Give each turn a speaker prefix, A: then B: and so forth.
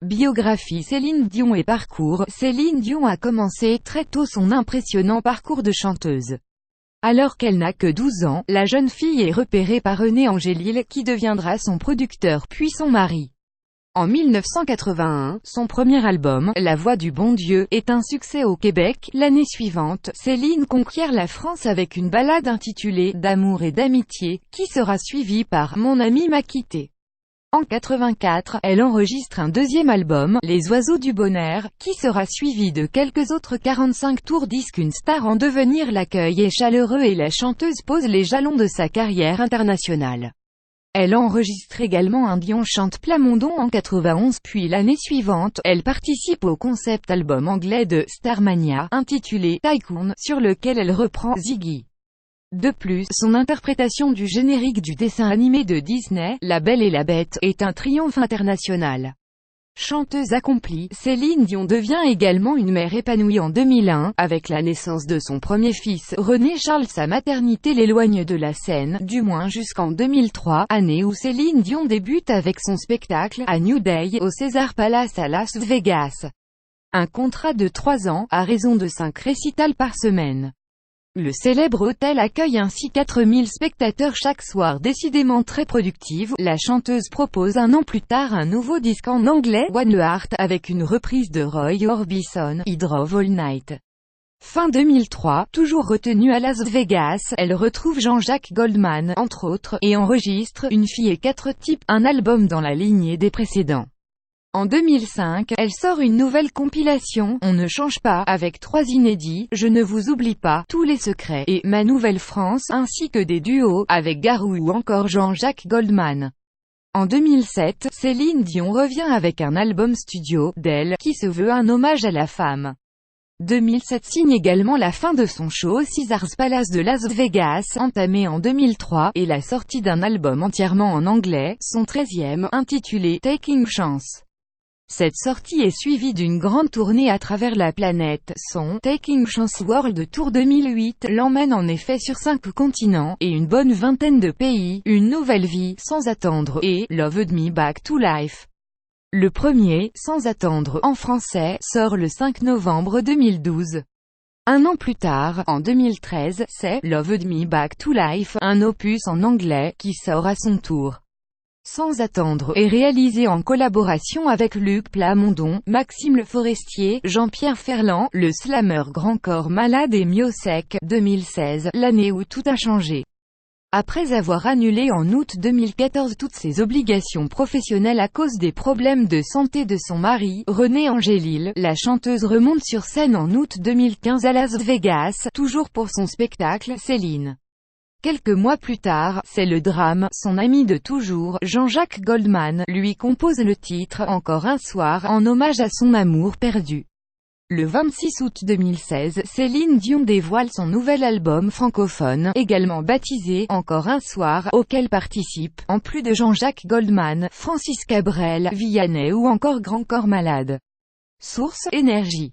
A: Biographie Céline Dion et parcours. Céline Dion a commencé très tôt son impressionnant parcours de chanteuse. Alors qu'elle n'a que 12 ans, la jeune fille est repérée par René Angélil, qui deviendra son producteur puis son mari. En 1981, son premier album, La Voix du Bon Dieu, est un succès au Québec. L'année suivante, Céline conquiert la France avec une ballade intitulée « D'amour et d'amitié », qui sera suivie par « Mon ami m'a quitté ». En 84, elle enregistre un deuxième album, Les Oiseaux du Bonheur, qui sera suivi de quelques autres 45 tours disques. Une star en devenir, l'accueil est chaleureux et la chanteuse pose les jalons de sa carrière internationale. Elle enregistre également un Dion chante Plamondon en 91, puis l'année suivante, elle participe au concept album anglais de Starmania, intitulé Tycoon, sur lequel elle reprend Ziggy. De plus, son interprétation du générique du dessin animé de Disney, La Belle et la Bête, est un triomphe international. Chanteuse accomplie, Céline Dion devient également une mère épanouie en 2001, avec la naissance de son premier fils, René Charles. Sa maternité l'éloigne de la scène, du moins jusqu'en 2003, année où Céline Dion débute avec son spectacle, A New Day, au Caesars Palace à Las Vegas. Un contrat de 3 ans, à raison de 5 récitals par semaine. Le célèbre hôtel accueille ainsi 4000 spectateurs chaque soir. Décidément très productive, la chanteuse propose un an plus tard un nouveau disque en anglais, One Heart, avec une reprise de Roy Orbison, I Drove All Night. Fin 2003, toujours retenue à Las Vegas, elle retrouve Jean-Jacques Goldman, entre autres, et enregistre Une fille et 4 types, un album dans la lignée des précédents. En 2005, elle sort une nouvelle compilation, On ne change pas, avec 3 inédits, Je ne vous oublie pas, Tous les secrets, et Ma Nouvelle France, ainsi que des duos, avec Garou ou encore Jean-Jacques Goldman. En 2007, Céline Dion revient avec un album studio, d'elle, qui se veut un hommage à la femme. 2007 signe également la fin de son show au Caesars Palace de Las Vegas, entamé en 2003, et la sortie d'un album entièrement en anglais, son 13e, intitulé Taking Chance. Cette sortie est suivie d'une grande tournée à travers la planète. Son Taking Chance World Tour 2008 l'emmène en effet sur 5 continents, et une bonne vingtaine de pays. Une nouvelle vie, Sans attendre, et Loved Me Back to Life. Le premier, Sans attendre, en français, sort le 5 novembre 2012. Un an plus tard, en 2013, c'est Loved Me Back to Life, un opus en anglais, qui sort à son tour. Sans attendre est réalisé en collaboration avec Luc Plamondon, Maxime Le Forestier, Jean-Pierre Ferland, le slammer Grand Corps Malade et Miosec. 2016, l'année où tout a changé. Après avoir annulé en août 2014 toutes ses obligations professionnelles à cause des problèmes de santé de son mari, René Angélil, la chanteuse remonte sur scène en août 2015 à Las Vegas, toujours pour son spectacle, Céline. Quelques mois plus tard, c'est le drame, son ami de toujours, Jean-Jacques Goldman, lui compose le titre « Encore un soir » en hommage à son amour perdu. Le 26 août 2016, Céline Dion dévoile son nouvel album francophone, également baptisé « Encore un soir », auquel participent, en plus de Jean-Jacques Goldman, Francis Cabrel, Vianney ou encore Grand Corps Malade. Source: Énergie.